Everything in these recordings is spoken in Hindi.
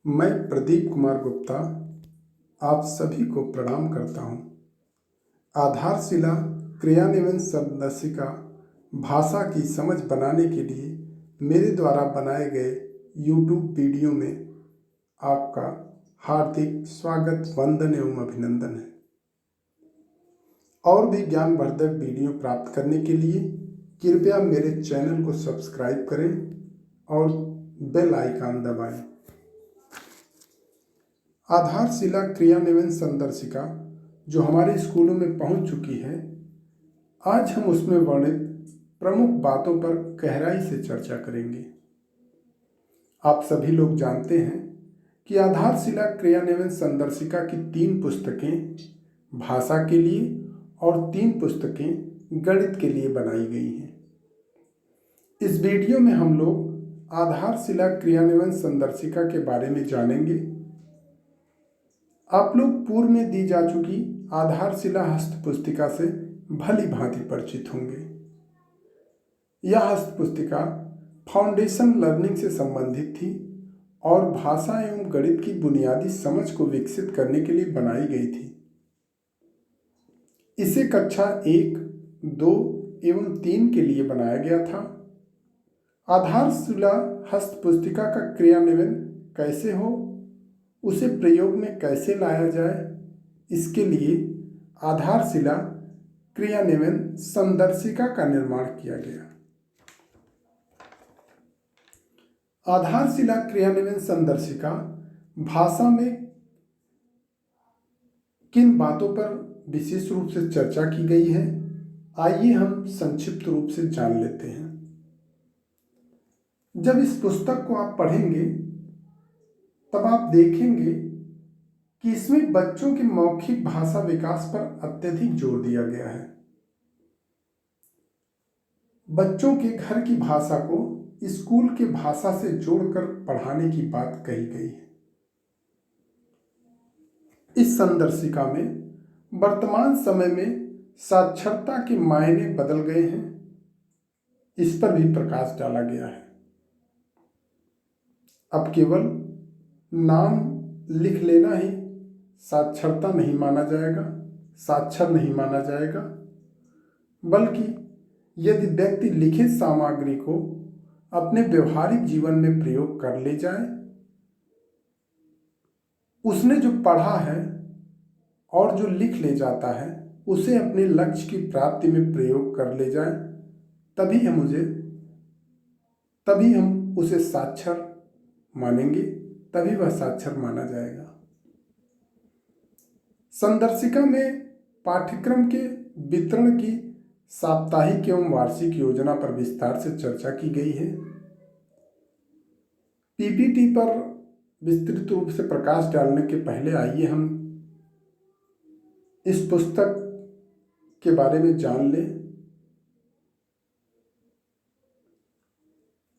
मैं प्रदीप कुमार गुप्ता आप सभी को प्रणाम करता हूँ। आधारशिला क्रियान्वयन संदर्शिका भाषा की समझ बनाने के लिए मेरे द्वारा बनाए गए YouTube वीडियो में आपका हार्दिक स्वागत, वंदन एवं अभिनंदन है। और भी ज्ञानवर्धक वीडियो प्राप्त करने के लिए कृपया मेरे चैनल को सब्सक्राइब करें और बेल आइकन दबाएं। आधारशिला क्रियान्वयन संदर्शिका जो हमारे स्कूलों में पहुंच चुकी है, आज हम उसमें वर्णित प्रमुख बातों पर गहराई से चर्चा करेंगे। आप सभी लोग जानते हैं कि आधारशिला क्रियान्वयन संदर्शिका की 3 पुस्तकें भाषा के लिए और 3 पुस्तकें गणित के लिए बनाई गई हैं। इस वीडियो में हम लोग आधारशिला क्रियान्वयन संदर्शिका के बारे में जानेंगे। आप लोग पूर्व में दी जा चुकी आधारशिला हस्त पुस्तिका से भली भांति परिचित होंगे। यह हस्त पुस्तिका फाउंडेशन लर्निंग से संबंधित थी और भाषा एवं गणित की बुनियादी समझ को विकसित करने के लिए बनाई गई थी। इसे कक्षा 1, 2 एवं 3 के लिए बनाया गया था। आधारशिला हस्त पुस्तिका का क्रियान्वयन कैसे हो, उसे प्रयोग में कैसे लाया जाए, इसके लिए आधारशिला क्रियान्वयन संदर्शिका का निर्माण किया गया। आधारशिला क्रियान्वयन संदर्शिका भाषा में किन बातों पर विशेष रूप से चर्चा की गई है, आइए हम संक्षिप्त रूप से जान लेते हैं। जब इस पुस्तक को आप पढ़ेंगे तब आप देखेंगे कि इसमें बच्चों के मौखिक भाषा विकास पर अत्यधिक जोर दिया गया है। बच्चों के घर की भाषा को स्कूल के भाषा से जोड़कर पढ़ाने की बात कही गई है। इस संदर्शिका में वर्तमान समय में साक्षरता के मायने बदल गए हैं, इस पर भी प्रकाश डाला गया है। अब केवल नाम लिख लेना ही साक्षरता नहीं माना जाएगा, साक्षर नहीं माना जाएगा, बल्कि यदि व्यक्ति लिखित सामग्री को अपने व्यवहारिक जीवन में प्रयोग कर ले जाए, उसने जो पढ़ा है और जो लिख ले जाता है उसे अपने लक्ष्य की प्राप्ति में प्रयोग कर ले जाए, तभी हम उसे साक्षर मानेंगे, तभी वह साक्षर माना जाएगा। संदर्शिका में पाठ्यक्रम के वितरण की साप्ताहिक एवं वार्षिक योजना पर विस्तार से चर्चा की गई है। पीपीटी पर विस्तृत रूप से प्रकाश डालने के पहले आइए हम इस पुस्तक के बारे में जान लें।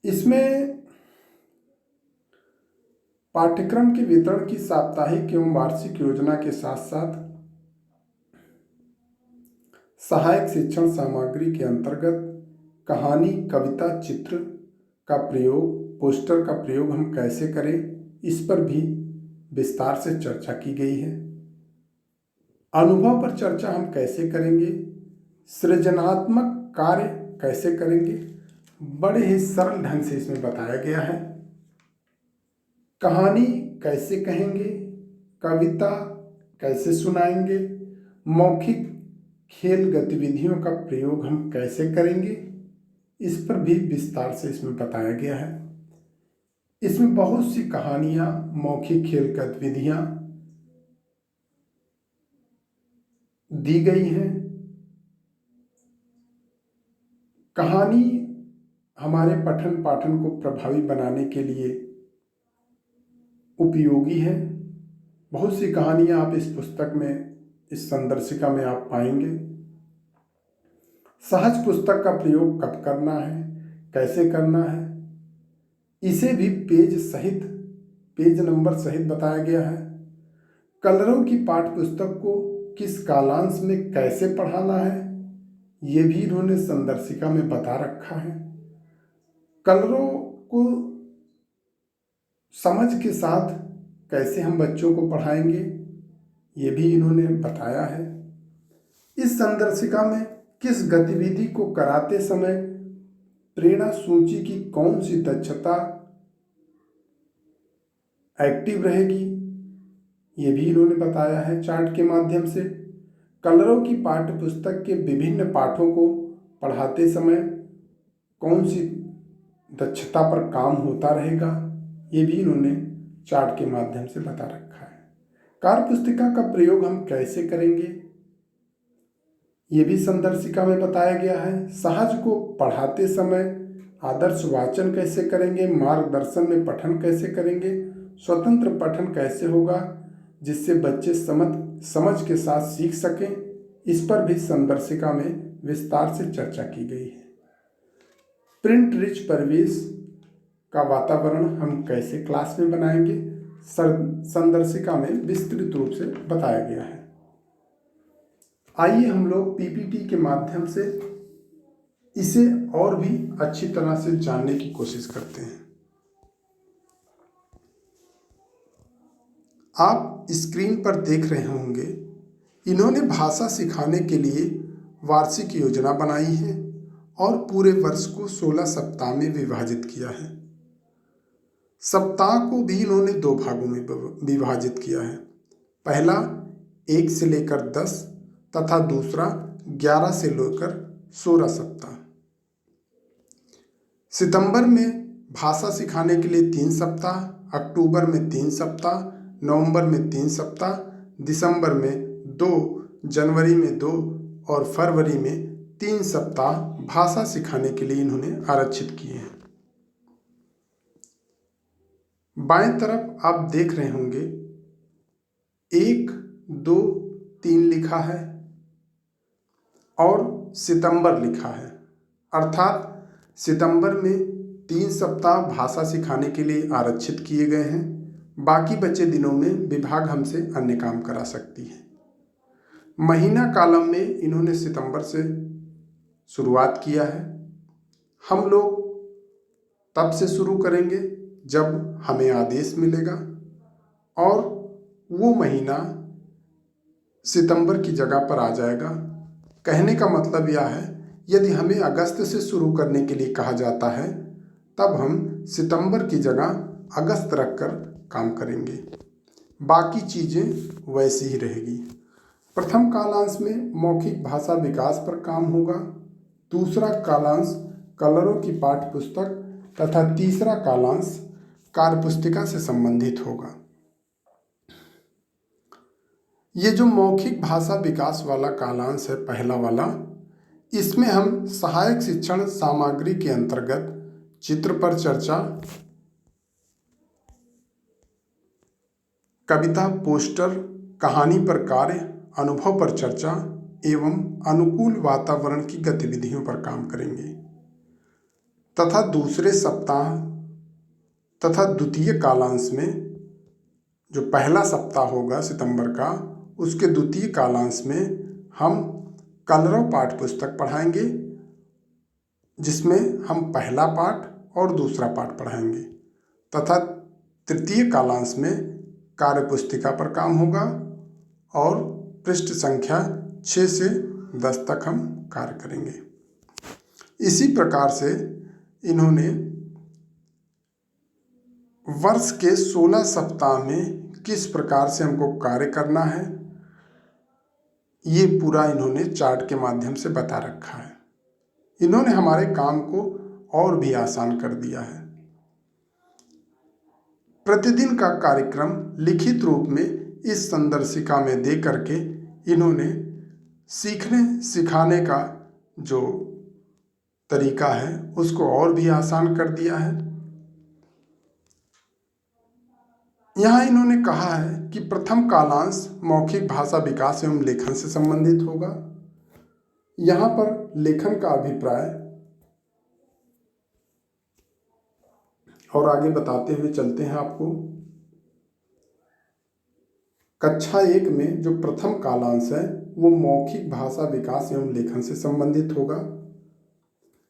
इसमें पाठ्यक्रम के वितरण की साप्ताहिक एवं वार्षिक योजना के साथ साथ सहायक शिक्षण सामग्री के अंतर्गत कहानी, कविता, चित्र का प्रयोग, पोस्टर का प्रयोग हम कैसे करें, इस पर भी विस्तार से चर्चा की गई है। अनुभव पर चर्चा हम कैसे करेंगे, सृजनात्मक कार्य कैसे करेंगे, बड़े ही सरल ढंग से इसमें बताया गया है। कहानी कैसे कहेंगे, कविता कैसे सुनाएंगे, मौखिक खेल गतिविधियों का प्रयोग हम कैसे करेंगे, इस पर भी विस्तार से इसमें बताया गया है। इसमें बहुत सी कहानियाँ, मौखिक खेल गतिविधियाँ दी गई हैं। कहानी हमारे पठन पाठन को प्रभावी बनाने के लिए उपयोगी है। बहुत सी कहानियाँ आप इस पुस्तक में, इस संदर्शिका में आप पाएंगे। सहज पुस्तक का प्रयोग कब करना है, कैसे करना है, इसे भी पेज नंबर सहित बताया गया है। कलरों की पाठ्य पुस्तक को किस कालांश में कैसे पढ़ाना है, ये भी इन्होंने संदर्शिका में बता रखा है। कलरों को समझ के साथ कैसे हम बच्चों को पढ़ाएंगे, ये भी इन्होंने बताया है। इस संदर्शिका में किस गतिविधि को कराते समय प्रेरणा सूची की कौन सी दक्षता एक्टिव रहेगी, ये भी इन्होंने बताया है चार्ट के माध्यम से। कलरों की पाठ्य पुस्तक के विभिन्न पाठों को पढ़ाते समय कौन सी दक्षता पर काम होता रहेगा, ये भी इन्होंने चार्ट के माध्यम से बता रखा है। कार्य पुस्तिका का प्रयोग हम कैसे करेंगे, ये भी संदर्शिका में बताया गया है। सहज को पढ़ाते समय आदर्श वाचन कैसे करेंगे, मार्गदर्शन में पठन कैसे करेंगे, स्वतंत्र पठन कैसे होगा जिससे बच्चे समझ के साथ सीख सकें, इस पर भी संदर्शिका में विस्तार से चर्चा की गई है। प्रिंट रिच परिवेश का वातावरण हम कैसे क्लास में बनाएंगे, संदर्शिका में विस्तृत रूप से बताया गया है। आइए हम लोग पीपीटी के माध्यम से इसे और भी अच्छी तरह से जानने की कोशिश करते हैं। आप स्क्रीन पर देख रहे होंगे, इन्होंने भाषा सिखाने के लिए वार्षिक योजना बनाई है और पूरे वर्ष को 16 सप्ताह में विभाजित किया है। सप्ताह को भी इन्होंने 2 भागों में विभाजित किया है। पहला 1 से लेकर 10 तथा दूसरा 11 से लेकर 16 सप्ताह। सितंबर में भाषा सिखाने के लिए 3 सप्ताह, अक्टूबर में 3 सप्ताह, नवंबर में 3 सप्ताह, दिसंबर में 2, जनवरी में 2 और फरवरी में 3 सप्ताह भाषा सिखाने के लिए इन्होंने आरक्षित किए हैं। बाएं तरफ आप देख रहे होंगे 1, 2, 3 लिखा है और सितंबर लिखा है, अर्थात सितंबर में 3 सप्ताह भाषा सिखाने के लिए आरक्षित किए गए हैं। बाकी बचे दिनों में विभाग हमसे अन्य काम करा सकती है। महीना कॉलम में इन्होंने सितंबर से शुरुआत किया है। हम लोग तब से शुरू करेंगे जब हमें आदेश मिलेगा और वो महीना सितंबर की जगह पर आ जाएगा। कहने का मतलब यह है, यदि हमें अगस्त से शुरू करने के लिए कहा जाता है तब हम सितंबर की जगह अगस्त रखकर काम करेंगे, बाकी चीज़ें वैसी ही रहेगी। प्रथम कालांश में मौखिक भाषा विकास पर काम होगा, दूसरा कालांश कलरों की पाठ्य पुस्तक तथा तीसरा कालांश कार्यपुस्तिका से संबंधित होगा। ये जो मौखिक भाषा विकास वाला कालांश है, पहला वाला, इसमें हम सहायक शिक्षण सामग्री के अंतर्गत चित्र पर चर्चा, कविता, पोस्टर, कहानी पर कार्य, अनुभव पर चर्चा एवं अनुकूल वातावरण की गतिविधियों पर काम करेंगे तथा दूसरे सप्ताह तथा द्वितीय कालांश में जो पहला सप्ताह होगा सितंबर का, उसके द्वितीय कालांश में हम कलरव पाठ पुस्तक पढ़ाएंगे, जिसमें हम पहला पाठ और दूसरा पाठ पढ़ाएंगे तथा तृतीय कालांश में कार्यपुस्तिका पर काम होगा और पृष्ठ संख्या 6 से 10 तक हम कार्य करेंगे। इसी प्रकार से इन्होंने वर्ष के 16 सप्ताह में किस प्रकार से हमको कार्य करना है, ये पूरा इन्होंने चार्ट के माध्यम से बता रखा है। इन्होंने हमारे काम को और भी आसान कर दिया है। प्रतिदिन का कार्यक्रम लिखित रूप में इस संदर्शिका में दे करके इन्होंने सीखने सिखाने का जो तरीका है उसको और भी आसान कर दिया है। यहाँ इन्होंने कहा है कि प्रथम कालांश मौखिक भाषा विकास एवं लेखन से संबंधित होगा। यहाँ पर लेखन का अभिप्राय और आगे बताते हुए चलते हैं आपको। कक्षा 1 में जो प्रथम कालांश है वो मौखिक भाषा विकास एवं लेखन से संबंधित होगा।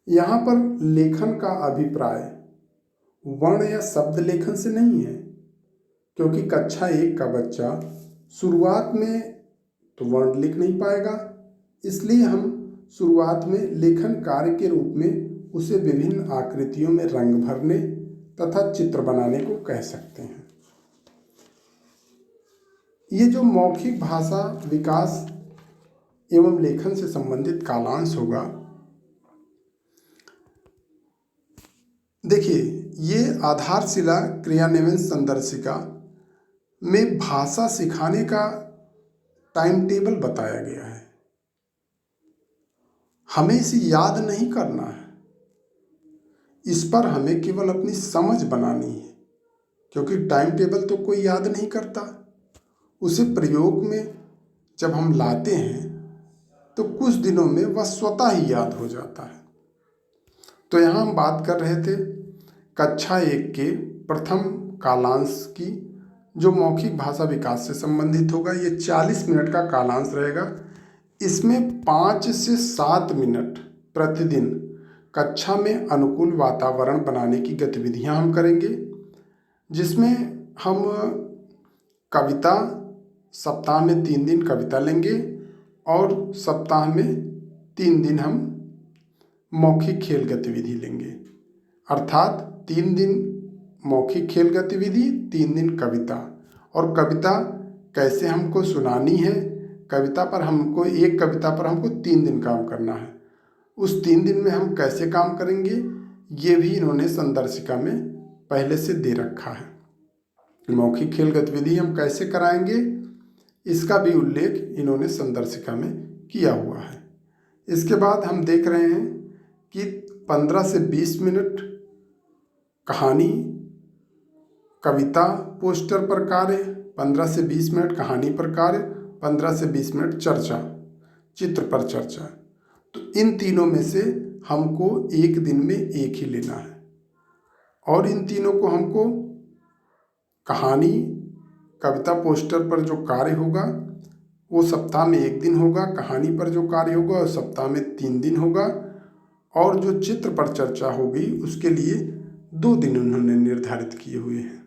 यहाँ पर लेखन का अभिप्राय वर्ण या शब्द लेखन से नहीं है, क्योंकि कक्षा 1 का बच्चा शुरुआत में तो वर्ण लिख नहीं पाएगा, इसलिए हम शुरुआत में लेखन कार्य के रूप में उसे विभिन्न आकृतियों में रंग भरने तथा चित्र बनाने को कह सकते हैं। ये जो मौखिक भाषा विकास एवं लेखन से संबंधित कालांश होगा, देखिए ये आधारशिला क्रियान्वयन संदर्शिका में भाषा सिखाने का टाइम टेबल बताया गया है। हमें इसे याद नहीं करना है, इस पर हमें केवल अपनी समझ बनानी है, क्योंकि टाइम टेबल तो कोई याद नहीं करता। उसे प्रयोग में जब हम लाते हैं तो कुछ दिनों में वह स्वतः ही याद हो जाता है। तो यहाँ हम बात कर रहे थे कक्षा 1 के प्रथम कालांश की, जो मौखिक भाषा विकास से संबंधित होगा। ये 40 मिनट का कालांश रहेगा। इसमें 5 से 7 मिनट प्रतिदिन कक्षा में अनुकूल वातावरण बनाने की गतिविधियां हम करेंगे, जिसमें हम कविता, सप्ताह में 3 दिन कविता लेंगे और सप्ताह में 3 दिन हम मौखिक खेल गतिविधि लेंगे। अर्थात 3 दिन मौखिक खेल गतिविधि, 3 दिन कविता। और कविता कैसे हमको सुनानी है, कविता पर हमको, एक कविता पर हमको 3 दिन काम करना है। उस 3 दिन में हम कैसे काम करेंगे, ये भी इन्होंने संदर्शिका में पहले से दे रखा है। मौखिक खेल गतिविधि हम कैसे कराएंगे, इसका भी उल्लेख इन्होंने संदर्शिका में किया हुआ है। इसके बाद हम देख रहे हैं कि 15 से 20 मिनट कहानी, कविता, पोस्टर पर कार्य, 15 से 20 मिनट कहानी पर कार्य, 15 से 20 मिनट चर्चा, चित्र पर चर्चा। तो इन तीनों में से हमको एक दिन में एक ही लेना है, और इन तीनों को हमको कहानी, कविता, पोस्टर पर जो कार्य होगा वो सप्ताह में 1 दिन होगा, कहानी पर जो कार्य होगा वो सप्ताह में 3 दिन होगा, और जो चित्र पर चर्चा होगी उसके लिए 2 दिन उन्होंने निर्धारित किए हुए हैं।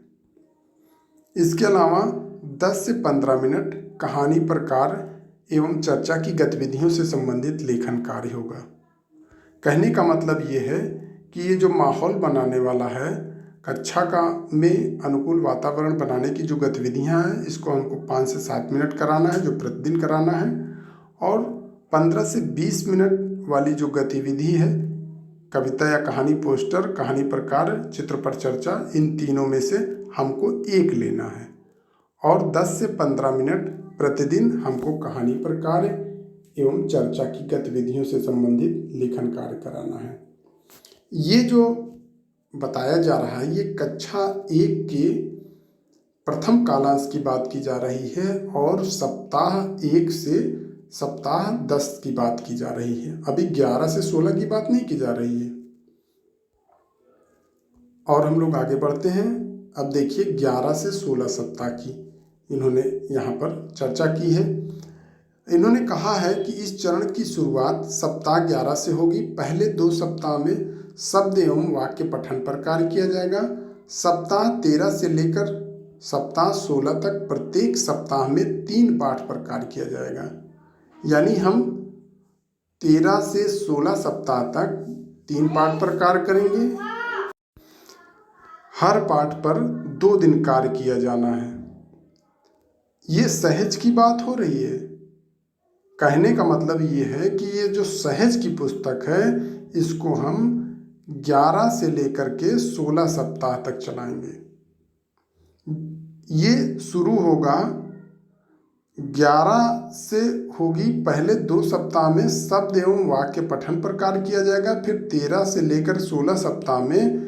इसके अलावा 10 से 15 मिनट कहानी पर कार्य एवं चर्चा की गतिविधियों से संबंधित लेखन कार्य होगा। कहने का मतलब ये है कि ये जो माहौल बनाने वाला है, कक्षा का में अनुकूल वातावरण बनाने की जो गतिविधियां हैं, इसको हमको 5 से 7 मिनट कराना है, जो प्रतिदिन कराना है। और 15 से 20 मिनट वाली जो गतिविधि है, कविता या कहानी, पोस्टर, कहानी पर कार्य, चित्र पर चर्चा, इन तीनों में से हमको एक लेना है। और 10 से 15 मिनट प्रतिदिन हमको कहानी पर कार्य एवं चर्चा की गतिविधियों से संबंधित लेखन कार्य कराना है। ये जो बताया जा रहा है, ये कक्षा 1 के प्रथम कालांश की बात की जा रही है, और सप्ताह 1 से सप्ताह 10 की बात की जा रही है। अभी 11 से 16 की बात नहीं की जा रही है। और हम लोग आगे बढ़ते हैं। अब देखिए 11 से 16 सप्ताह की इन्होंने यहाँ पर चर्चा की है। इन्होंने कहा है कि इस चरण की शुरुआत सप्ताह 11 से होगी। पहले 2 सप्ताह में शब्द एवं वाक्य पठन पर कार्य किया जाएगा। सप्ताह 13 से लेकर सप्ताह 16 तक प्रत्येक सप्ताह में 3 पाठ पर कार्य किया जाएगा। यानी हम 13 से 16 सप्ताह तक 3 पाठ पर कार्य करेंगे। हर पाठ पर 2 दिन कार्य किया जाना है। ये सहज की बात हो रही है। कहने का मतलब ये है कि ये जो सहज की पुस्तक है, इसको हम 11 से लेकर के 16 सप्ताह तक चलाएंगे। ये शुरू होगा 11 से होगी। पहले 2 सप्ताह में शब्द एवं वाक्य पठन पर कार्य किया जाएगा। फिर 13 से लेकर 16 सप्ताह में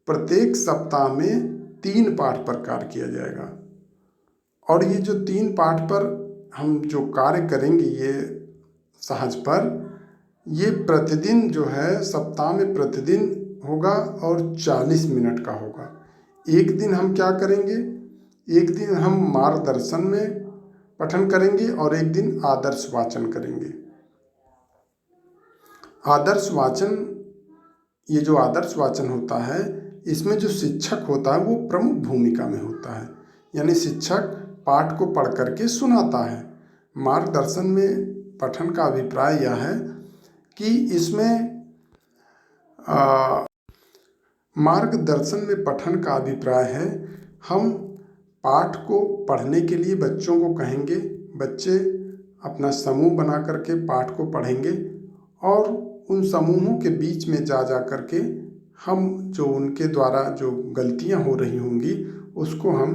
प्रत्येक सप्ताह में 3 पाठ पर कार्य किया जाएगा। और ये जो 3 पाठ पर हम जो कार्य करेंगे, ये सहज पर, ये प्रतिदिन जो है सप्ताह में प्रतिदिन होगा और 40 मिनट का होगा। एक दिन हम क्या करेंगे, एक दिन हम मार्गदर्शन में पठन करेंगे और एक दिन आदर्श वाचन करेंगे। आदर्श वाचन, ये जो आदर्श वाचन होता है, इसमें जो शिक्षक होता है वो प्रमुख भूमिका में होता है। यानी शिक्षक पाठ को पढ़ करके सुनाता है। मार्गदर्शन में पठन का अभिप्राय यह है कि इसमें मार्गदर्शन में पठन का अभिप्राय है हम पाठ को पढ़ने के लिए बच्चों को कहेंगे, बच्चे अपना समूह बना करके पाठ को पढ़ेंगे और उन समूहों के बीच में जा जा करके हम जो उनके द्वारा जो गलतियां हो रही होंगी उसको हम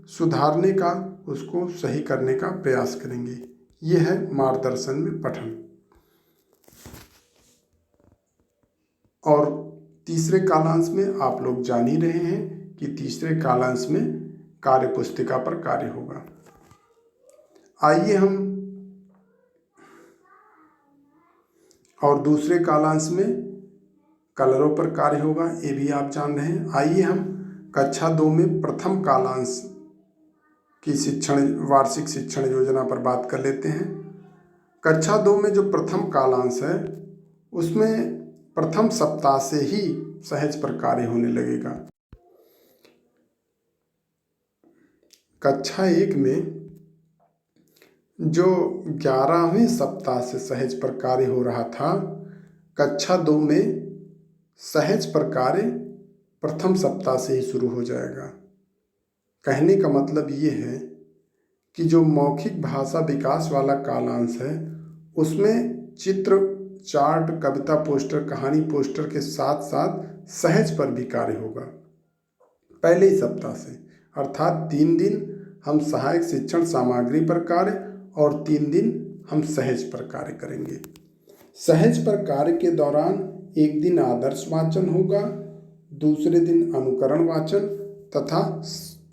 सुधारने का, उसको सही करने का प्रयास करेंगे। ये है मार्गदर्शन में पठन। और तीसरे कालांश में आप लोग जान ही रहे हैं कि तीसरे कालांश में कार्य पुस्तिका पर कार्य होगा। आइए हम और दूसरे कालांश में कलरों पर कार्य होगा, ये भी आप जान रहे हैं। आइए हम कक्षा 2 में प्रथम कालांश की वार्षिक शिक्षण योजना पर बात कर लेते हैं। कक्षा 2 में जो प्रथम कालांश है उसमें प्रथम सप्ताह से ही सहज पर कार्य होने लगेगा। कक्षा 1 में जो 11वें सप्ताह से सहज पर कार्य हो रहा था, कक्षा 2 में सहज पर कार्य प्रथम सप्ताह से ही शुरू हो जाएगा। कहने का मतलब ये है कि जो मौखिक भाषा विकास वाला कालांश है उसमें चित्र, चार्ट, कविता पोस्टर, कहानी पोस्टर के साथ साथ सहज पर भी कार्य होगा पहले ही सप्ताह से। अर्थात 3 दिन हम सहायक शिक्षण सामग्री पर कार्य और 3 दिन हम सहज पर कार्य करेंगे। सहज पर कार्य के दौरान एक दिन आदर्श वाचन होगा, दूसरे दिन अनुकरण वाचन तथा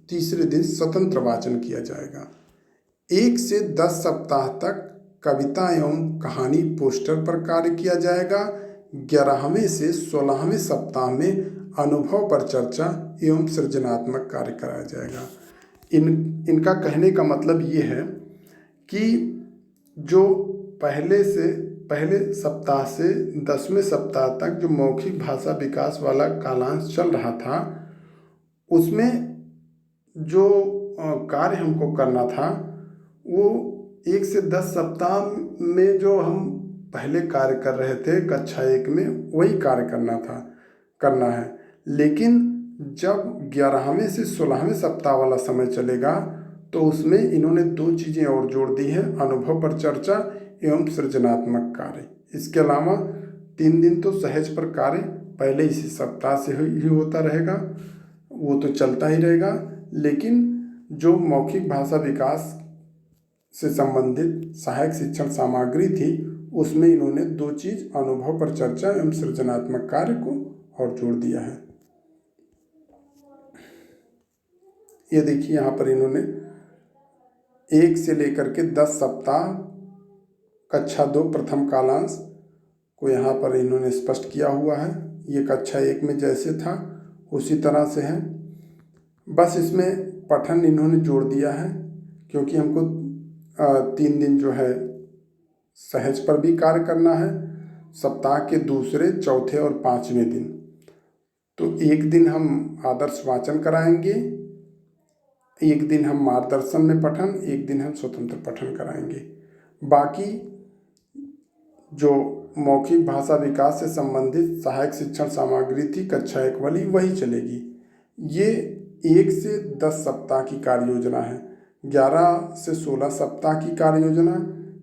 तीसरे दिन स्वतंत्र वाचन किया जाएगा। 1 से 10 सप्ताह तक कविता एवं कहानी पोस्टर पर कार्य किया जाएगा। 11वें से 16वें सप्ताह में अनुभव पर चर्चा एवं सृजनात्मक कार्य कराया जाएगा। इनका कहने का मतलब ये है कि जो पहले सप्ताह से 10वें सप्ताह तक जो मौखिक भाषा विकास वाला कालांश चल रहा था उसमें जो कार्य हमको करना था वो 1 से 10 सप्ताह में जो हम पहले कार्य कर रहे थे कक्षा 1 में वही कार्य करना है। लेकिन जब 11वें से 16वें सप्ताह वाला समय चलेगा तो उसमें इन्होंने 2 चीज़ें और जोड़ दी हैं, अनुभव पर चर्चा एवं सृजनात्मक कार्य। इसके अलावा 3 दिन तो सहज पर कार्य पहले इसी सप्ताह से ही होता रहेगा, वो तो चलता ही रहेगा। लेकिन जो मौखिक भाषा विकास से संबंधित सहायक शिक्षण सामग्री थी उसमें इन्होंने 2 चीज़, अनुभव पर चर्चा एवं सृजनात्मक कार्य को और जोड़ दिया है। ये देखिए यहाँ पर इन्होंने 1 से लेकर के 10 सप्ताह कक्षा 2 प्रथम कालांश को यहाँ पर इन्होंने स्पष्ट किया हुआ है। ये कक्षा 1 में जैसे था उसी तरह से है, बस इसमें पठन इन्होंने जोड़ दिया है क्योंकि हमको 3 दिन जो है सहज पर भी कार्य करना है सप्ताह के दूसरे, चौथे और 5वें दिन। तो 1 दिन हम आदर्श वाचन कराएंगे, 1 दिन हम मार्गदर्शन में पठन, 1 दिन हम स्वतंत्र पठन कराएंगे। बाकी जो मौखिक भाषा विकास से संबंधित सहायक शिक्षण सामग्री थी कक्षा 1 वाली वही चलेगी। ये 1 से 10 सप्ताह की कार्य योजना है। 11 से 16 सप्ताह की कार्य योजना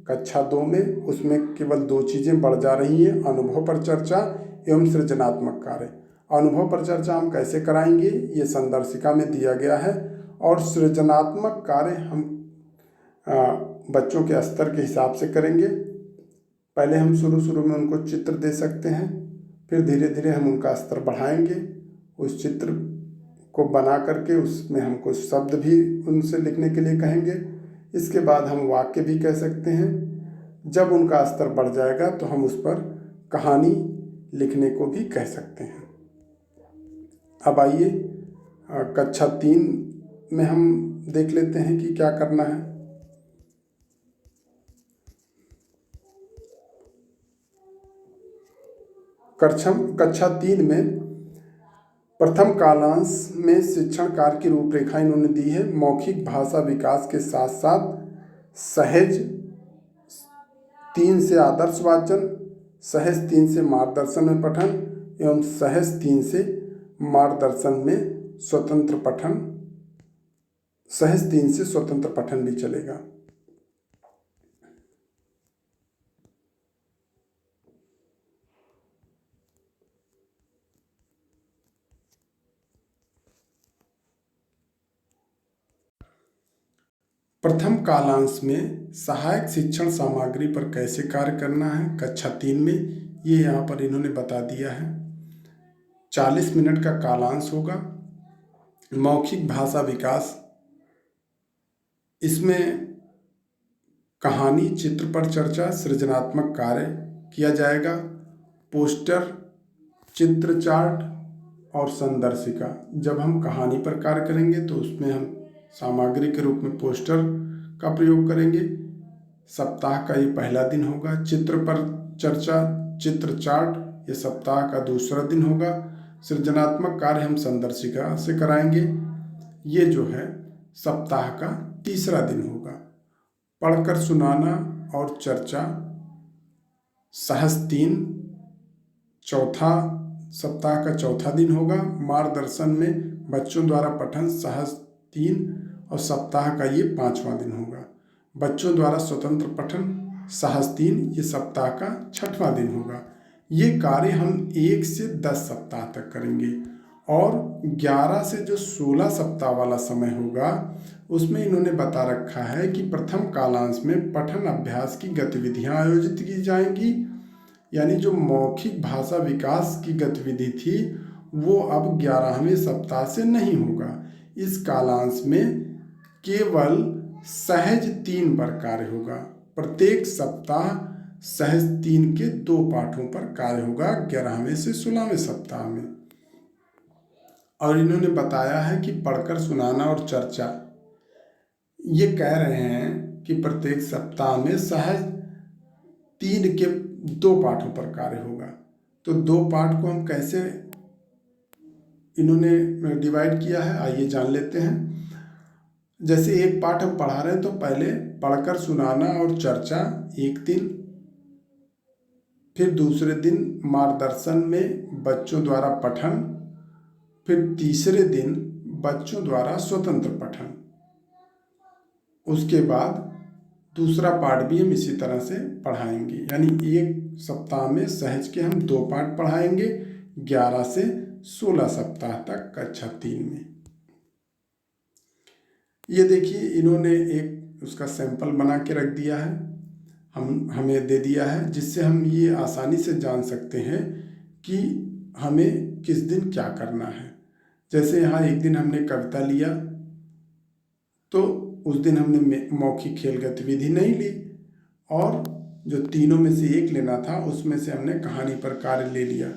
कक्षा 2 में, उसमें केवल 2 चीज़ें बढ़ जा रही हैं, अनुभव पर चर्चा एवं सृजनात्मक कार्य। अनुभव पर चर्चा हम कैसे कराएंगे ये संदर्शिका में दिया गया है और सृजनात्मक कार्य हम बच्चों के स्तर के हिसाब से करेंगे। पहले हम शुरू में उनको चित्र दे सकते हैं, फिर धीरे धीरे हम उनका स्तर बढ़ाएंगे। उस चित्र को बना करके उसमें हम कुछ शब्द भी उनसे लिखने के लिए कहेंगे। इसके बाद हम वाक्य भी कह सकते हैं। जब उनका स्तर बढ़ जाएगा तो हम उस पर कहानी लिखने को भी कह सकते हैं। अब आइए कक्षा 3 में हम देख लेते हैं कि क्या करना है। कक्षा 3 में प्रथम कालांश में शिक्षण कार्य की रूपरेखा इन्होंने दी है। मौखिक भाषा विकास के साथ साथ सहज 3 से आदर्श वाचन, सहज 3 से मार्गदर्शन में पठन एवं सहज 3 से मार्गदर्शन में स्वतंत्र पठन, सहज 3 से स्वतंत्र पठन भी चलेगा। प्रथम कालांश में सहायक शिक्षण सामग्री पर कैसे कार्य करना है कक्षा 3 में, ये यहाँ पर इन्होंने बता दिया है। 40 मिनट का कालांश होगा। मौखिक भाषा विकास, इसमें कहानी, चित्र पर चर्चा, सृजनात्मक कार्य किया जाएगा। पोस्टर, चित्र चार्ट और संदर्शिका। जब हम कहानी पर कार्य करेंगे तो उसमें हम सामग्री के रूप में पोस्टर का प्रयोग करेंगे। सप्ताह का ये पहला दिन होगा। चित्र पर चर्चा, चित्र चार्ट ये सप्ताह का दूसरा दिन होगा। सृजनात्मक कार्य हम संदर्शिका से कराएंगे, ये जो है सप्ताह का तीसरा दिन होगा। पढ़कर सुनाना और चर्चा सहज 3 चौथा सप्ताह का चौथा दिन होगा। मार्गदर्शन में बच्चों द्वारा पठन सहज 3 और सप्ताह का ये 5वां दिन होगा। बच्चों द्वारा स्वतंत्र पठन सहज 3 ये सप्ताह का 6वां दिन होगा। ये कार्य हम 1 से 10 सप्ताह तक करेंगे और 11 से जो 16 सप्ताह वाला समय होगा उसमें इन्होंने बता रखा है कि प्रथम कालांश में पठन अभ्यास की गतिविधियां आयोजित की जाएंगी। यानी जो मौखिक भाषा विकास की गतिविधि थी वो अब 11वें सप्ताह से नहीं होगा। इस कालांश में केवल सहज 3 पर कार्य होगा। प्रत्येक सप्ताह सहज 3 के 2 पाठों पर कार्य होगा 11वें से 16वें सप्ताह में। और इन्होंने बताया है कि पढ़कर सुनाना और चर्चा, ये कह रहे हैं कि प्रत्येक सप्ताह में सहज 3 के 2 पाठों पर कार्य होगा। तो 2 पाठ को हम कैसे इन्होंने डिवाइड किया है आइए जान लेते हैं। जैसे एक पाठ हम पढ़ा रहे हैं तो पहले पढ़कर सुनाना और चर्चा एक दिन, फिर दूसरे दिन मार्गदर्शन में बच्चों द्वारा पठन, फिर तीसरे दिन बच्चों द्वारा स्वतंत्र पठन। उसके बाद दूसरा पाठ भी हम इसी तरह से पढ़ाएंगे। यानी एक सप्ताह में सहज के हम 2 पाठ पढ़ाएंगे 11 से 16 सप्ताह तक कक्षा 3 में। ये देखिए इन्होंने एक उसका सैंपल बना के रख दिया है, हमें दे दिया है, जिससे हम ये आसानी से जान सकते हैं कि हमें किस दिन क्या करना है। जैसे यहाँ एक दिन हमने कविता लिया तो उस दिन हमने मौखिक खेल गतिविधि नहीं ली और जो तीनों में से एक लेना था उसमें से हमने कहानी पर कार्य ले लिया।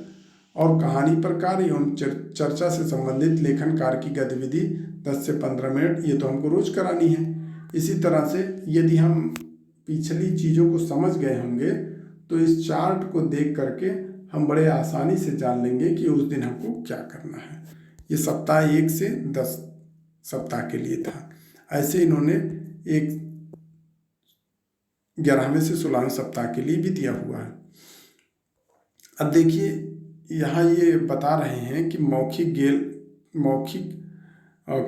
और कहानी पर कार्य एवं चर्चा से संबंधित लेखन कार्य की गतिविधि 10 से 15 मिनट ये तो हमको रोज करानी है। इसी तरह से यदि हम पिछली चीज़ों को समझ गए होंगे तो इस चार्ट को देख करके हम बड़े आसानी से जान लेंगे कि उस दिन हमको क्या करना है। ये सप्ताह 1 से 10 सप्ताह के लिए था। ऐसे इन्होंने एक 11वें से 16वें सप्ताह के लिए भी दिया हुआ है। अब देखिए यहाँ ये बता रहे हैं कि मौखिक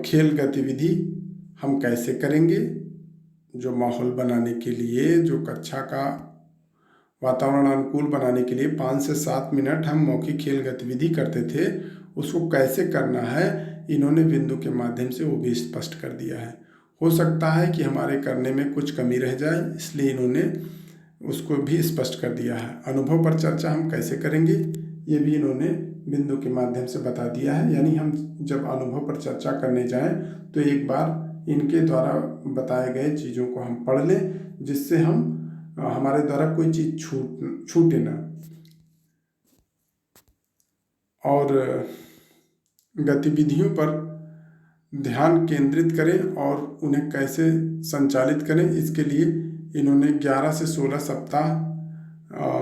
खेल गतिविधि हम कैसे करेंगे। जो माहौल बनाने के लिए, जो कक्षा का वातावरण अनुकूल बनाने के लिए 5 से 7 मिनट हम मौखिक खेल गतिविधि करते थे, उसको कैसे करना है इन्होंने बिंदु के माध्यम से वो भी स्पष्ट कर दिया है। हो सकता है कि हमारे करने में कुछ कमी रह जाए, इसलिए इन्होंने उसको भी स्पष्ट कर दिया है। अनुभव पर चर्चा हम कैसे करेंगे ये भी इन्होंने बिंदु के माध्यम से बता दिया है। यानी हम जब अनुभव पर चर्चा करने जाएं तो एक बार इनके द्वारा बताए गए चीज़ों को हम पढ़ लें, जिससे हमारे द्वारा कोई चीज़ छूटे ना। और गतिविधियों पर ध्यान केंद्रित करें और उन्हें कैसे संचालित करें, इसके लिए इन्होंने 11 से 16 सप्ताह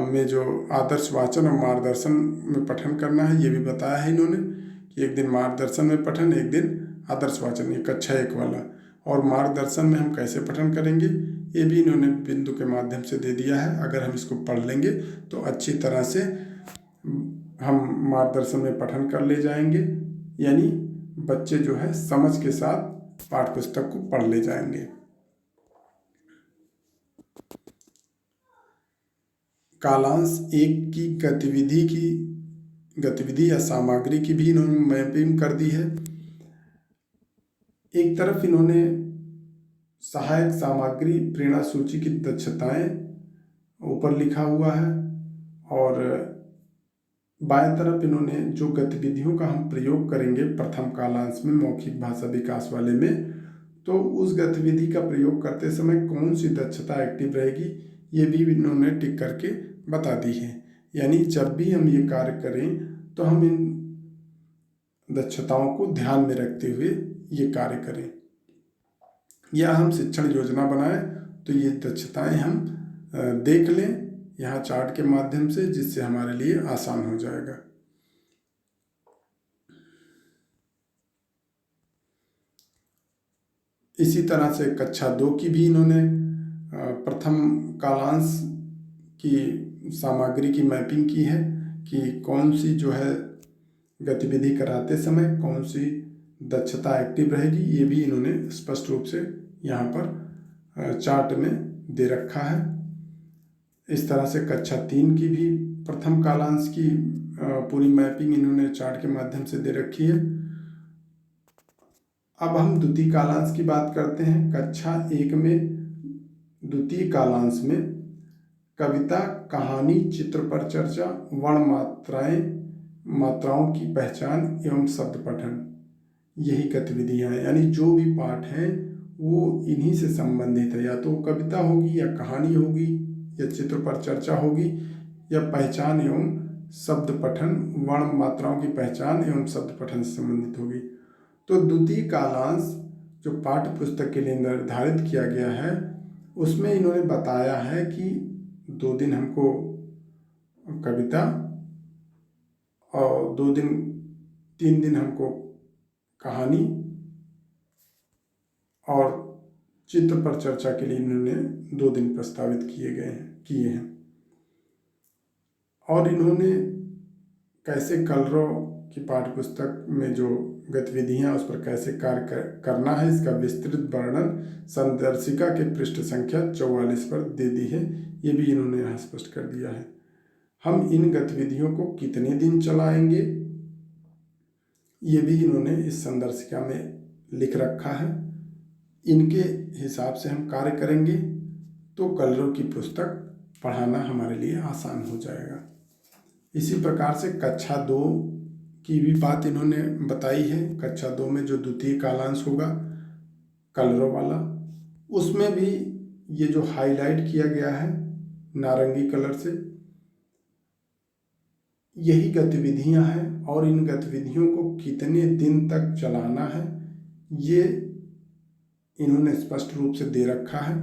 में जो आदर्श वाचन और मार्गदर्शन में पठन करना है ये भी बताया है इन्होंने कि एक दिन मार्गदर्शन में पठन, एक दिन आदर्श वाचन, ये कक्षा 1 वाला। और मार्गदर्शन में हम कैसे पठन करेंगे ये भी इन्होंने बिंदु के माध्यम से दे दिया है। अगर हम इसको पढ़ लेंगे तो अच्छी तरह से हम मार्गदर्शन में पठन कर ले जाएंगे, यानी बच्चे जो है समझ के साथ पाठ्य पुस्तक को पढ़ ले जाएंगे। कालांश 1 की गतिविधि या सामग्री की भी इन्होंने मैपिंग कर दी है। एक तरफ इन्होंने सहायक सामग्री प्रेरणा सूची की दक्षताएं ऊपर लिखा हुआ है, और बाएं तरफ इन्होंने जो गतिविधियों का हम प्रयोग करेंगे प्रथम कालांश में मौखिक भाषा विकास वाले में, तो उस गतिविधि का प्रयोग करते समय कौन सी दक्षता एक्टिव रहेगी ये भी इन्होंने टिक करके बता दी है। यानी जब भी हम ये कार्य करें तो हम इन दक्षताओं को ध्यान में रखते हुए ये कार्य करें, या हम शिक्षण योजना बनाएं तो ये दक्षताएं हम देख लें यहाँ चार्ट के माध्यम से, जिससे हमारे लिए आसान हो जाएगा। इसी तरह से कक्षा 2 की भी इन्होंने प्रथम कालांश की सामग्री की मैपिंग की है कि कौन सी जो है गतिविधि कराते समय कौन सी दक्षता एक्टिव रहेगी, ये भी इन्होंने स्पष्ट रूप से यहाँ पर चार्ट में दे रखा है। इस तरह से कक्षा 3 की भी प्रथम कालांश की पूरी मैपिंग इन्होंने चार्ट के माध्यम से दे रखी है। अब हम द्वितीय कालांश की बात करते हैं। कक्षा 1 में द्वितीय कालांश में कविता, कहानी, चित्र पर चर्चा, वर्ण मात्राओं की पहचान एवं शब्द पठन, यही गतिविधियां हैं। यानी जो भी पाठ हैं वो इन्हीं से संबंधित है, या तो कविता होगी, या कहानी होगी, या चित्र पर चर्चा होगी, या पहचान एवं शब्द पठन, वर्ण मात्राओं की पहचान एवं शब्द पठन से संबंधित होगी। तो द्वितीय कालांश जो पाठ्य पुस्तक के लिए निर्धारित किया गया है उसमें इन्होंने बताया है कि 2 दिन हमको कविता और 3 दिन हमको कहानी और चित्र पर चर्चा के लिए इन्होंने 2 दिन प्रस्तावित किए हैं। और इन्होंने कैसे कलरों की पाठ्य पुस्तक में जो गतिविधियां उस पर कैसे कार्य करना है इसका विस्तृत वर्णन संदर्शिका के पृष्ठ संख्या 44 पर दे दी है, ये भी इन्होंने यहाँ स्पष्ट कर दिया है। हम इन गतिविधियों को कितने दिन चलाएंगे ये भी इन्होंने इस संदर्शिका में लिख रखा है। इनके हिसाब से हम कार्य करेंगे तो कलरों की पुस्तक पढ़ाना हमारे लिए आसान हो जाएगा। इसी प्रकार से कक्षा 2 की भी बात इन्होंने बताई है। कक्षा 2 में जो द्वितीय कालांश होगा कलरों वाला, उसमें भी ये जो हाईलाइट किया गया है नारंगी कलर से, यही गतिविधियां हैं, और इन गतिविधियों को कितने दिन तक चलाना है ये इन्होंने स्पष्ट रूप से दे रखा है।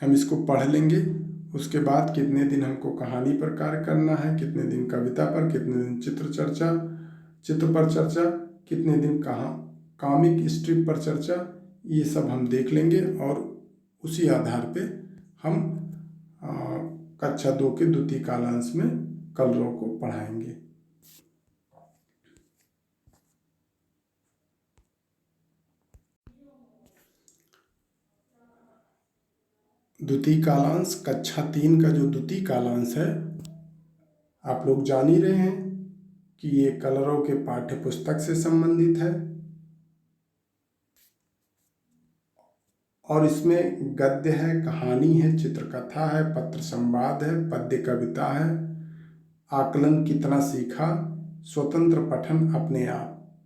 हम इसको पढ़ लेंगे, उसके बाद कितने दिन हमको कहानी पर कार्य करना है, कितने दिन कविता पर, कितने दिन चित्र पर चर्चा, कितने दिन कॉमिक स्ट्रिप पर चर्चा, ये सब हम देख लेंगे और उसी आधार पे हम कक्षा 2 के द्वितीय कालांश में कलरों को पढ़ाएंगे। द्वितीय कालांश कक्षा 3 का जो द्वितीय कालांश है आप लोग जान ही रहे हैं कि ये कलरों के पाठ्य पुस्तक से संबंधित है, और इसमें गद्य है, कहानी है, चित्रकथा है, पत्र संवाद है, पद्य कविता है, आकलन कितना सीखा, स्वतंत्र पठन अपने आप,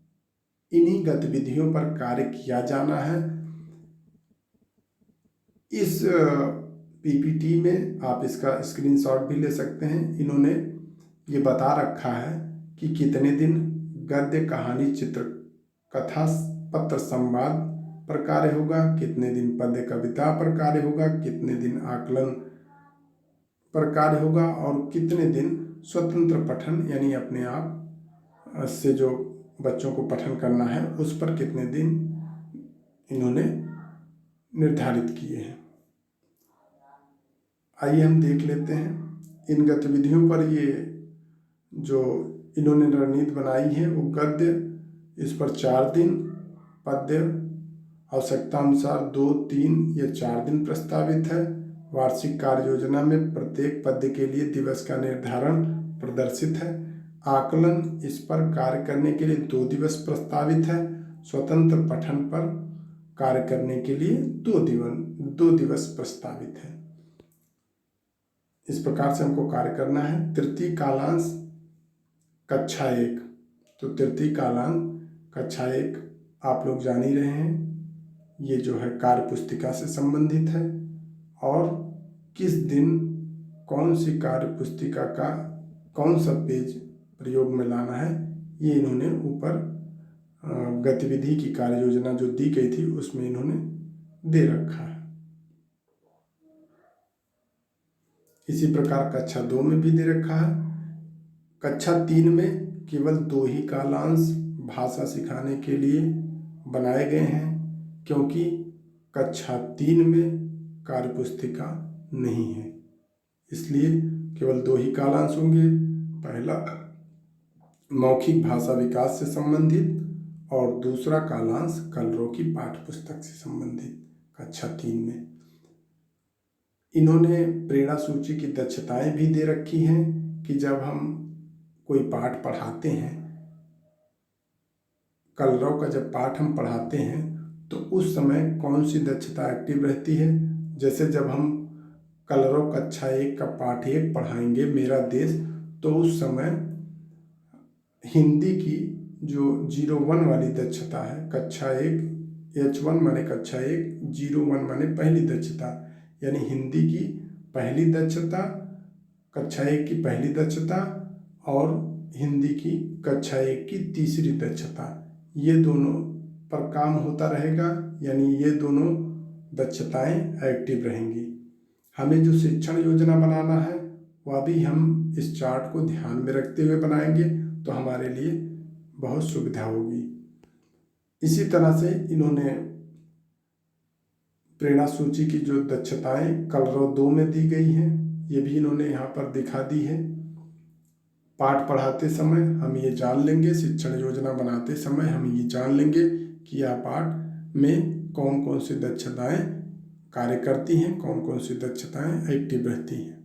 इन्हीं गतिविधियों पर कार्य किया जाना है। इस पीपीटी में आप इसका स्क्रीनशॉट भी ले सकते हैं। इन्होंने ये बता रखा है कि कितने दिन गद्य, कहानी, चित्र कथा, पत्र संवाद पर कार्य होगा, कितने दिन पद्य कविता पर कार्य होगा, कितने दिन आकलन पर कार्य होगा, और कितने दिन स्वतंत्र पठन यानी अपने आप से जो बच्चों को पठन करना है उस पर कितने दिन इन्होंने निर्धारित किए हैं। आइए हम देख लेते हैं इन गतिविधियों पर। ये जो इन्होंने रणनीति बनाई है वो गद्य, इस पर 4 दिन, पद्य आवश्यकता अनुसार 2, 3 या 4 दिन प्रस्तावित है। वार्षिक कार्य योजना में प्रत्येक पद्य के लिए दिवस का निर्धारण प्रदर्शित है। आकलन, इस पर कार्य करने के लिए 2 दिवस प्रस्तावित है। स्वतंत्र पठन पर कार्य करने के लिए 2 दिवस प्रस्तावित है। इस प्रकार से हमको कार्य करना है। तृतीय कालांश कक्षा 1, तो तृतीय कालांश कक्षा 1 आप लोग जान ही रहे हैं, ये जो है कार्य पुस्तिका से संबंधित है। और किस दिन कौन सी कार्य पुस्तिका का कौन सा पेज प्रयोग में लाना है, ये इन्होंने ऊपर गतिविधि की कार्य योजना जो दी गई थी उसमें इन्होंने दे रखा है। इसी प्रकार कक्षा 2 में भी दे रखा है। कक्षा 3 में केवल 2 ही कालांश भाषा सिखाने के लिए बनाए गए हैं, क्योंकि कक्षा 3 में कार्य पुस्तिका नहीं है, इसलिए केवल 2 ही कालांश होंगे। पहला मौखिक भाषा विकास से संबंधित और दूसरा कालांश कलरव की पाठ्य पुस्तक से संबंधित कक्षा 3 में। इन्होंने प्रेरणा सूची की दक्षताएं भी दे रखी हैं कि जब हम कोई पाठ पढ़ाते हैं, कलरव का जब पाठ हम पढ़ाते हैं तो उस समय कौन सी दक्षता एक्टिव रहती है। जैसे जब हम कलरव कक्षा 1 का पाठ 1 पढ़ाएंगे, मेरा देश, तो उस समय हिंदी की जो 01 वाली दक्षता है, कक्षा 1 H1 माने कक्षा 1, 01 माने पहली दक्षता, यानी हिंदी की पहली दक्षता, कक्षा 1 की पहली दक्षता और हिंदी की कक्षा 1 की तीसरी दक्षता, ये दोनों पर काम होता रहेगा, यानी ये दोनों दक्षताएं एक्टिव रहेंगी। हमें जो शिक्षण योजना बनाना है वह भी हम इस चार्ट को ध्यान में रखते हुए बनाएंगे तो हमारे लिए बहुत सुविधा होगी। इसी तरह से इन्होंने प्रेरणा सूची की जो दक्षताएं कलरव 2 में दी गई हैं, ये भी इन्होंने यहाँ पर दिखा दी है। पाठ पढ़ाते समय हम ये जान लेंगे, शिक्षण योजना बनाते समय हम ये जान लेंगे कि यह पाठ में कौन कौन सी दक्षताएं कार्य करती हैं, कौन कौन सी दक्षताएं एक्टिव रहती हैं।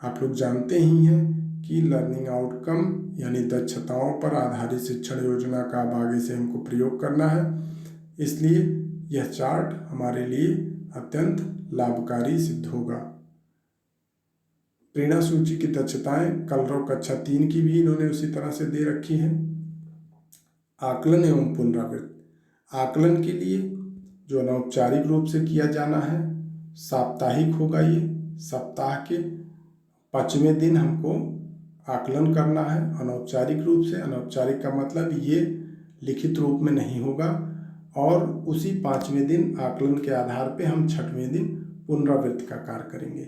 आप लोग जानते ही हैं कि लर्निंग आउटकम यानी दक्षताओं पर आधारित शिक्षण योजना का अब आगे से हमको प्रयोग करना है, इसलिए यह चार्ट हमारे लिए अत्यंत लाभकारी सिद्ध होगा। प्रेरणा सूची की दक्षताएं कलरव कक्षा 3 की भी इन्होंने उसी तरह से दे रखी है। आकलन एवं पुनरावृत्ति, आकलन के लिए जो अनौपचारिक रूप से किया जाना है, साप्ताहिक होगा। ये सप्ताह के 5वें दिन हमको आकलन करना है अनौपचारिक रूप से। अनौपचारिक का मतलब ये लिखित रूप में नहीं होगा, और उसी 5वें दिन आकलन के आधार पे हम 6वें दिन पुनरावृत्ति का कार्य करेंगे।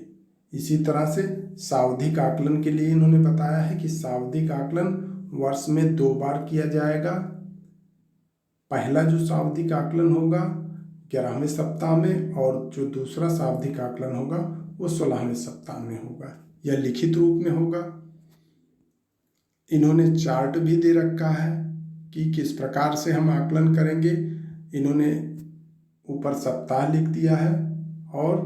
इसी तरह से सावधिक आकलन के लिए इन्होंने बताया है कि सावधिक आकलन वर्ष में 2 बार किया जाएगा। पहला जो सावधिक आकलन होगा 11वें सप्ताह में, और जो दूसरा सावधिक आकलन होगा वो 16वें सप्ताह में होगा। यह लिखित रूप में होगा। इन्होंने चार्ट भी दे रखा है कि किस प्रकार से हम आकलन करेंगे। इन्होंने ऊपर सप्ताह लिख दिया है और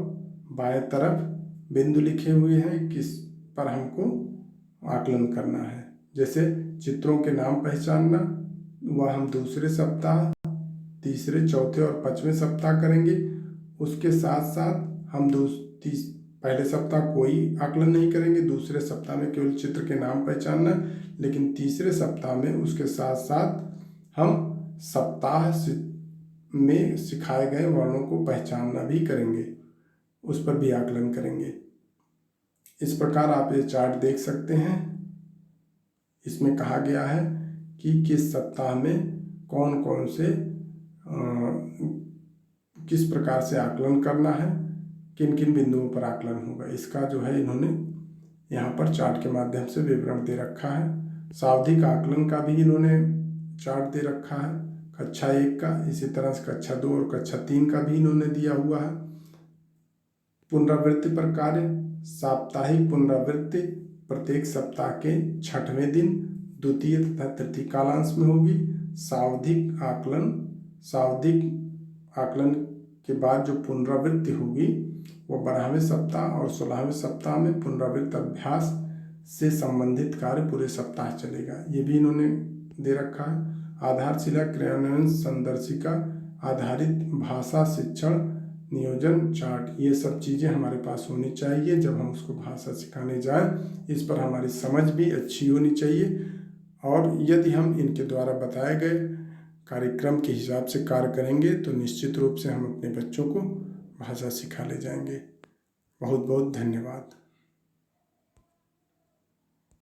बाएं तरफ बिंदु लिखे हुए हैं किस पर हमको आकलन करना है। जैसे चित्रों के नाम पहचानना, वह हम दूसरे सप्ताह, तीसरे, चौथे और 5वें सप्ताह करेंगे। उसके साथ साथ हम पहले सप्ताह कोई आकलन नहीं करेंगे, दूसरे सप्ताह में केवल चित्र के नाम पहचानना, लेकिन तीसरे सप्ताह में उसके साथ साथ हम सप्ताह में सिखाए गए वर्णों को पहचानना भी करेंगे, उस पर भी आकलन करेंगे। इस प्रकार आप ये चार्ट देख सकते हैं। इसमें कहा गया है कि किस सप्ताह में कौन कौन से किस प्रकार से आकलन करना है, किन किन बिंदुओं पर आकलन होगा, इसका जो है इन्होंने यहाँ पर चार्ट के माध्यम से विवरण दे रखा है। सावधिक आकलन का भी इन्होंने चार्ट दे रखा है कक्षा 1 का, इसी तरह से कक्षा 2 और कक्षा 3 का भी इन्होंने दिया हुआ है। पुनरावृत्ति पर कार्य, साप्ताहिक पुनरावृत्ति प्रत्येक सप्ताह के 6वें दिन द्वितीय तथा तृतीय कालांश में होगी। सावधिक आकलन के बाद जो पुनरावृत्ति होगी वो 12वें सप्ताह और 16वें सप्ताह में पुनरावृत्त अभ्यास से संबंधित कार्य पूरे सप्ताह चलेगा, ये भी इन्होंने दे रखा है। आधारशिला क्रियान्वयन संदर्शिका आधारित भाषा शिक्षण नियोजन चार्ट, ये सब चीज़ें हमारे पास होनी चाहिए जब हम उसको भाषा सिखाने जाएं। इस पर हमारी समझ भी अच्छी होनी चाहिए और यदि हम इनके द्वारा बताए गए कार्यक्रम के हिसाब से कार्य करेंगे तो निश्चित रूप से हम अपने बच्चों को भाषा सिखा ले जाएंगे। बहुत बहुत धन्यवाद।